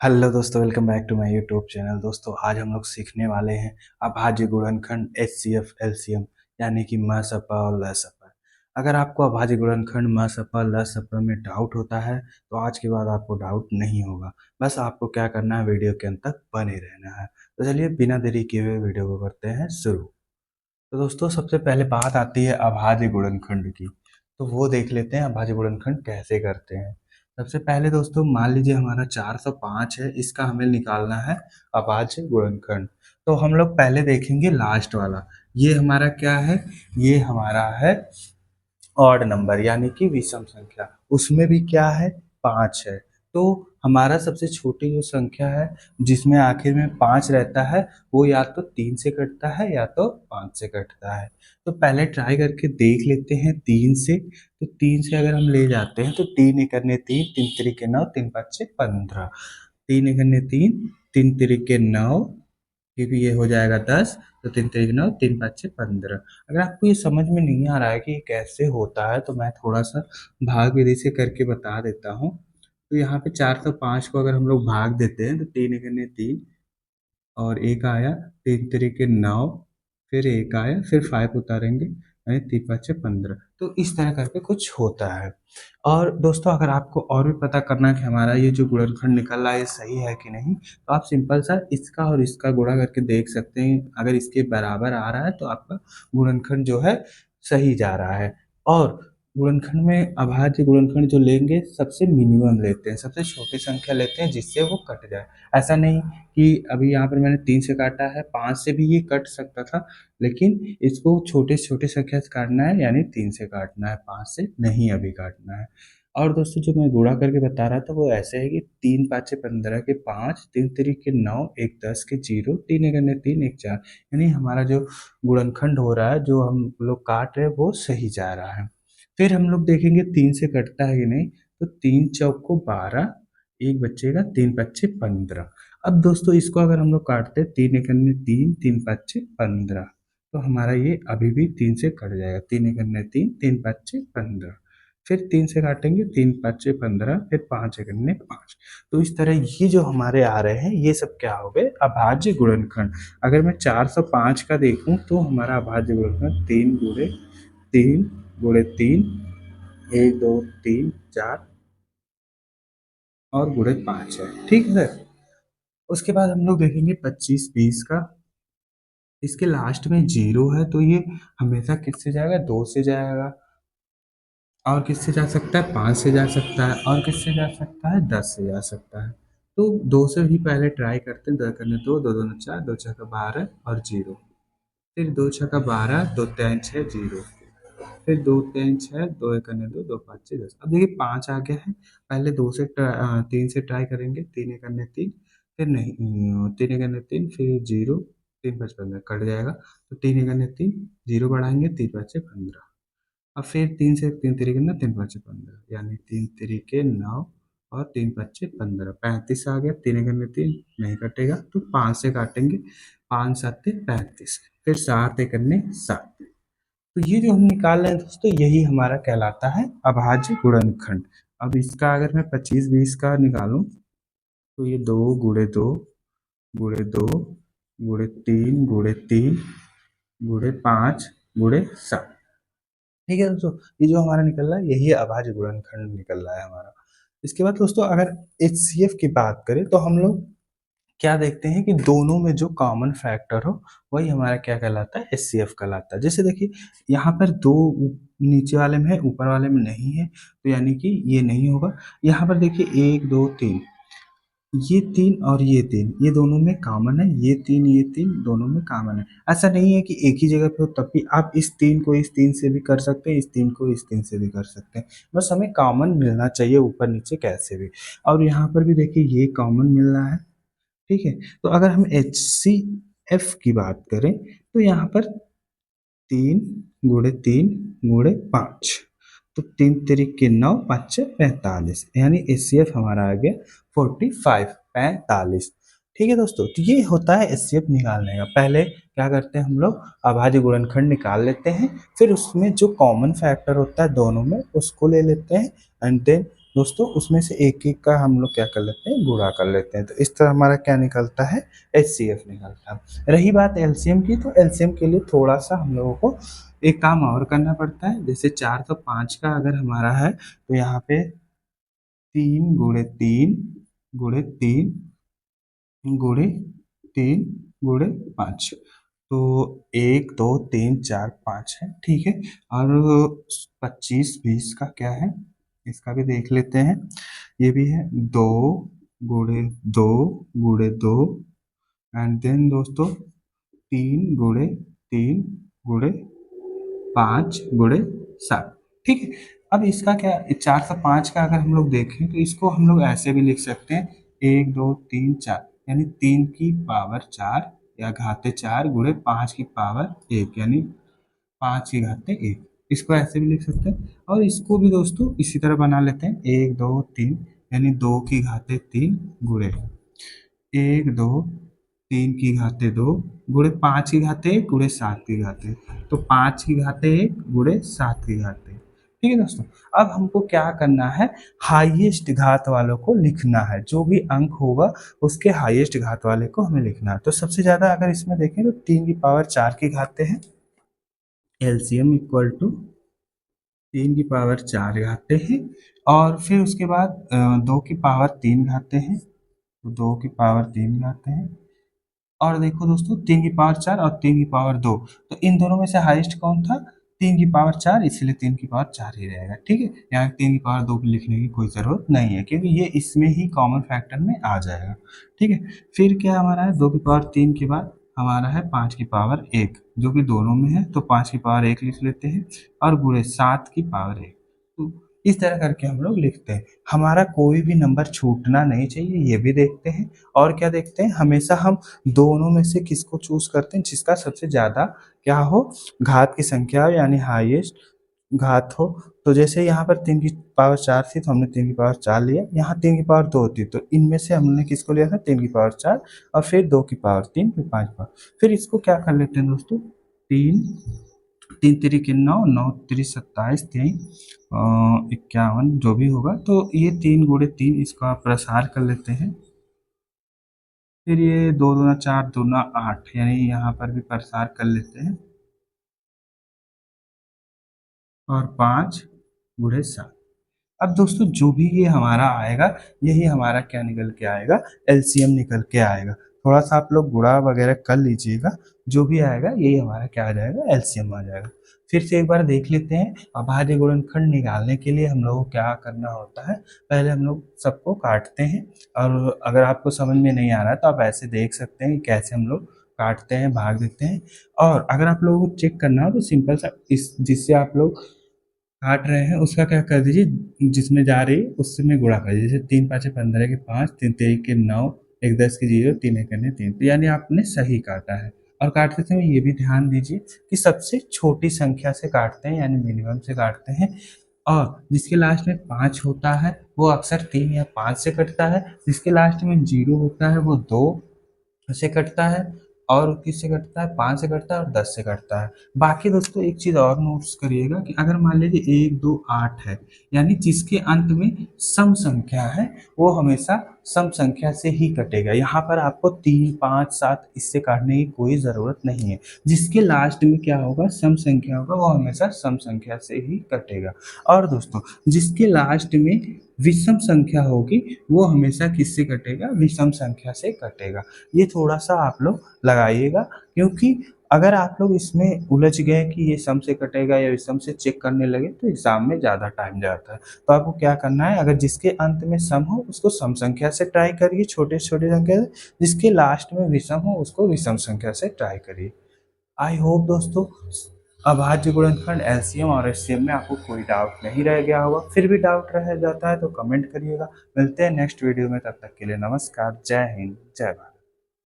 Hello दोस्तों, welcome back to my YouTube channel. दोस्तों आज हम लोग सीखने वाले हैं अभाज्य गुणनखंड एचसीएफ एलसीएम यानी कि मसपा और लसपा। अगर आपको अभाज्य गुणनखंड मसपा लसपा में डाउट होता है तो आज के बाद आपको डाउट नहीं होगा। बस आपको क्या करना है, वीडियो के अंत तक बने रहना है। तो चलिए बिना देरी किए हुए वीडियो को करते हैं शुरू। तो दोस्तों सबसे पहले बात आती है अभाज्य गुणनखंड की, तो वो देख लेते हैं अभाज्य गुणनखंड कैसे करते हैं। सबसे पहले दोस्तों मान लीजिए हमारा 405 है, इसका हमें निकालना है अभाज्य गुणनखंड। तो हम लोग पहले देखेंगे लास्ट वाला, ये हमारा क्या है, ये हमारा है ऑड नंबर यानी कि विषम संख्या। उसमें भी क्या है, 5 है। तो हमारा सबसे छोटी जो संख्या है जिसमें आखिर में 5 रहता है वो या तो 3 से कटता है या तो 5 से कटता है। तो पहले ट्राई करके देख लेते हैं 3 से। तो 3 से अगर हम ले जाते हैं तो 3 एकने 3, 3 तिरिके 9, 3 पच्चे 15। 3 एकने 3, 3 तिरिके 9, फिर ये हो जाएगा 10। तो 3 तिरिक 9, 3 5 15। अगर आपको ये समझ में नहीं आ रहा है कि ये कैसे होता है तो मैं थोड़ा सा भाग विधि से करके बता देता हूँ। तो यहाँ पे 405 को अगर हम लोग भाग देते हैं तो 3 एकने 3 और एक आया, 3 तिरिके 9, फिर एक आया, फिर 5 उतारेंगे यानी 3 5 15। तो इस तरह करके कुछ होता है। और दोस्तों अगर आपको और भी पता करना है कि हमारा ये जो गुणनखंड निकल रहा है ये सही है कि नहीं, तो आप सिंपल सा इसका और इसका गुणा करके देख सकते हैं। अगर इसके बराबर आ रहा है तो आपका गुणनखंड जो है सही जा रहा है। और गुणनखंड में अभाज्य गुणनखंड जो लेंगे सबसे मिनिमम लेते हैं, सबसे छोटी संख्या लेते हैं जिससे वो कट जाए। ऐसा नहीं कि अभी यहाँ पर मैंने 3 से काटा है, 5 से भी ये कट सकता था, लेकिन इसको छोटे से छोटे संख्या से काटना है यानी 3 से काटना है, 5 से नहीं अभी काटना है। और दोस्तों जो मैं गुणा करके बता रहा था वो ऐसे है कि 3 5 15 के 5, 3 तिरिक के 9, 1 10 के 0, 3 एकने 3, 1 4। यानी हमारा जो गुणनखंड हो रहा है, जो हम लोग काट रहे हैं वो सही जा रहा है। फिर हम लोग देखेंगे 3 से कटता है कि नहीं। तो 3 चौक को 12, एक बचेगा, 3 पच्चे 15। अब दोस्तों इसको अगर हम लोग काटते हैं 3 एकने 3, 3 पच्चे 15, तो हमारा ये अभी भी 3 से कट जाएगा। 3 एकने 3, 3 पच्चे 15। फिर 3 से काटेंगे, 3 पच्चे 15, फिर 5 एकने 5। तो इस तरह ये जो हमारे आ रहे हैं ये सब क्या हो गए, अभाज्य गुणनखंड। अगर मैं 405 का देखूं तो हमारा अभाज्य गुणनखंड 3 गुणे 3 गुणे 3, 1 2 3 4 और गुणे 5 है। ठीक है सर। उसके बाद हम लोग देखेंगे 25 20 का। इसके लास्ट में 0 है तो ये हमेशा किससे जाएगा, 2 से जाएगा। और किससे जा सकता है, 5 से जा सकता है। और किससे जा सकता है, 10 से जा सकता है। तो 2 से ही पहले ट्राई करते हैं। 2 करने 2, 2 दूनी 4, 2 छक्का 12 और 0। फिर 2 छक्का 12, 2 तीन 6 0। फिर 2 तीन 6, 2 एक करने 2, 2 पाँच 6 10। अब देखिए 5 आ गया है। पहले 3 से ट्राई करेंगे। 3 एक करने 3, फिर नहीं 3 एक करने 3, फिर 0, 3 5 15 कट जाएगा। तो 3 एक करने 3, 0 बढ़ाएंगे, 3 5 15। अब फिर 3 से 3 तिरिके ना, 3 5 15 यानी 3 तिरिके 9 और 3 5 15, 35 आ गया। 3 एकने 3 नहीं कटेगा तो 5 से काटेंगे। 5 7 35, फिर 7 एकने 7। तो ये जो हम निकाल रहे हैं दोस्तों यही हमारा कहलाता है अभाज्य गुणनखंड। अब इसका अगर मैं 25 20 का निकालूं तो ये 2 गुणे 2 गुणे 2 गुणे 3 गुणे 3 गुणे 5 गुणे 7। ठीक है दोस्तों, ये जो हमारा निकल रहा है यही अभाज्य गुणनखंड निकल रहा है हमारा। इसके बाद दोस्तों अगर एचसीएफ की बात करें तो हम लोग क्या देखते हैं कि दोनों में जो कॉमन फैक्टर हो वही हमारा क्या कहलाता है, एचसीएफ कहलाता है। जैसे देखिए यहाँ पर दो नीचे वाले में है, ऊपर वाले में नहीं है, तो यानी कि ये नहीं होगा। यहाँ पर देखिए 1 2 3, ये 3 और ये 3 ये दोनों में कॉमन है। ये 3 दोनों में कॉमन है। ऐसा नहीं है कि एक ही जगह पे हो, तब भी आप इस 3 को इस 3 से भी कर सकते हैं, इस 3 को इस 3 से भी कर सकते हैं। बस हमें कॉमन मिलना चाहिए ऊपर नीचे कैसे भी। और यहाँ पर भी देखिए ये कॉमन मिल रहा है। ठीक है। तो अगर हम एच सी एफ की बात करें तो यहाँ पर 3 गुणे 3 गुणे 5, तो 3 तिरिक 9 5 45 यानी एचसीएफ हमारा आ गया 45 45। ठीक है दोस्तों, तो ये होता है एचसीएफ निकालने का। पहले क्या करते हैं हम लोग, अभाज्य गुणनखंड निकाल लेते हैं, फिर उसमें जो कॉमन फैक्टर होता है दोनों में उसको ले लेते हैं, एंड देन दोस्तों उसमें से एक एक का हम लोग क्या कर लेते हैं, गुणा कर लेते हैं। तो इस तरह हमारा क्या निकलता है, HCF निकलता है। रही बात एलसीएम की, तो एलसीएम के लिए थोड़ा सा हम लोगों को एक काम और करना पड़ता है। जैसे 405 का अगर हमारा है तो यहाँ पे 3 × 3 × 3 × 3 × 5, तो 1 2 3 4 5 है, ठीक है। और 25 20 का क्या है, इसका भी देख लेते हैं। ये भी है 2 × 2 × 2 एंड देन दोस्तों 3 × 3 × 5 × 7, ठीक है। अब इसका क्या, 405 का अगर हम लोग देखें तो इसको हम लोग ऐसे भी लिख सकते हैं, 1 2 3 4, यानी 3 की पावर 4 या घाते 4 × 5 की पावर 1, यानी 5 की घाते 1। इसको ऐसे भी लिख सकते हैं। और इसको भी दोस्तों इसी तरह बना लेते हैं, 1 2 3, यानी 2 की घाते 3 गुणे 1 2 3 की घाते 2 गुणे 5 की घाते 1 गुणे 7 की घाते, तो 5 की घाते 1 गुणे 7 की घाते, ठीक है दोस्तों। अब हमको क्या करना है, हाईएस्ट घात वालों को लिखना है। जो भी अंक होगा उसके हाईएस्ट घात वाले को हमें लिखना है। तो सबसे ज्यादा अगर इसमें देखें तो 3 की पावर 4 की घाते हैं, एलसीएम इक्वल टू 3 की पावर 4 घाते हैं। और फिर उसके बाद 2 की पावर 3 घाते हैं, तो 2 की पावर 3 घाते हैं। और देखो दोस्तों 3 की पावर 4 और 3 की पावर 2, तो इन दोनों में से हाईएस्ट कौन था, 3 की पावर 4, इसलिए 3 की पावर 4 ही रहेगा, ठीक है। यहाँ 3 की पावर 2 लिखने की कोई ज़रूरत नहीं है, क्योंकि ये इसमें ही कॉमन फैक्टर में आ जाएगा, ठीक है। फिर क्या हमारा है, 2 की पावर 3 के बाद हमारा है 5 की पावर 1, जो कि दोनों में है, तो 5 की पावर 1 लिख लेते हैं, और गुणे 7 की पावर 1। तो इस तरह करके हम लोग लिखते हैं। हमारा कोई भी नंबर छूटना नहीं चाहिए, ये भी देखते हैं। और क्या देखते हैं, हमेशा हम दोनों में से किसको चूज करते हैं, जिसका सबसे ज्यादा क्या हो, घात की संख्या हो, यानी हाईएस्ट घात हो। तो जैसे यहाँ पर 3 की पावर 4 थी तो हमने 3 की पावर 4 लिया, यहाँ 3 की पावर 2 थी तो इनमें से हमने किसको लिया था, 3 की पावर 4, और फिर 2 की पावर 3, फिर 5 पावर। फिर इसको क्या कर लेते हैं दोस्तों, 3 3 तिरी 9, 9 तिरी 27, 51, जो भी होगा। तो ये 3 × 3 इसका प्रसार कर लेते हैं। फिर ये 2 दूना 4 दूना 8, यानी यहाँ पर भी प्रसार कर लेते हैं, और 5 × 7। अब दोस्तों जो भी ये हमारा आएगा, यही हमारा क्या निकल के आएगा, एलसीएम निकल के आएगा। थोड़ा सा आप लोग गुणा वगैरह कर लीजिएगा, जो भी आएगा यही हमारा क्या आ जाएगा, एलसीएम आ जाएगा। फिर से एक बार देख लेते हैं, अभाज्य गुणनखंड निकालने के लिए हम लोगों को क्या करना होता है। पहले हम लोग सबको काटते हैं, और अगर आपको समझ में नहीं आ रहा है तो आप ऐसे देख सकते हैं कि कैसे हम लोग काटते हैं, भाग देते हैं। और अगर आप लोगों को चेक करना हो तो सिंपल सा, इस जिससे आप लोग काट रहे हैं उसका क्या कर दीजिए, जिसमें जा रही है उससे में गुणा कर दीजिए। जैसे 3 × 5 = 15 के 5, 3 3 के 9, 1 10 के 0, 3 1 3, तो यानी आपने सही काटा है। और काटते समय ये भी ध्यान दीजिए कि सबसे छोटी संख्या से काटते हैं, यानी मिनिमम से काटते हैं। और जिसके लास्ट में 5 होता है वो अक्सर 3 या 5 से कटता है, जिसके लास्ट में 0 होता है वो 2 से कटता है, और किससे कटता है, 5 से कटता है, और 10 से कटता है। बाकी दोस्तों एक चीज़ और नोट्स करिएगा कि अगर मान लीजिए 1 2 8 है, यानी जिसके अंत में सम संख्या है वो हमेशा सम संख्या से ही कटेगा। यहाँ पर आपको 3 5 7 इससे काटने की कोई ज़रूरत नहीं है। जिसके लास्ट में क्या होगा, सम संख्या होगा, वो हमेशा सम संख्या से ही कटेगा। और दोस्तों जिसके लास्ट में विषम संख्या होगी वो हमेशा किससे कटेगा, विषम संख्या से कटेगा। ये थोड़ा सा आप लोग लगाइएगा, क्योंकि अगर आप लोग इसमें उलझ गए कि ये सम से कटेगा या विषम से चेक करने लगे तो एग्जाम में ज़्यादा टाइम जाता है। तो आपको क्या करना है, अगर जिसके अंत में सम हो उसको सम संख्या से ट्राई करिए, छोटे छोटे संख्या से। जिसके लास्ट में विषम हो उसको विषम संख्या से ट्राई करिए। आई होप दोस्तों अभाज्य गुणनखंड एलसीएम और एचसीएम में आपको कोई डाउट नहीं रह गया होगा। फिर भी डाउट रह जाता है तो कमेंट करिएगा। मिलते हैं नेक्स्ट वीडियो में, तब तक के लिए नमस्कार, जय हिंद, जय भारत।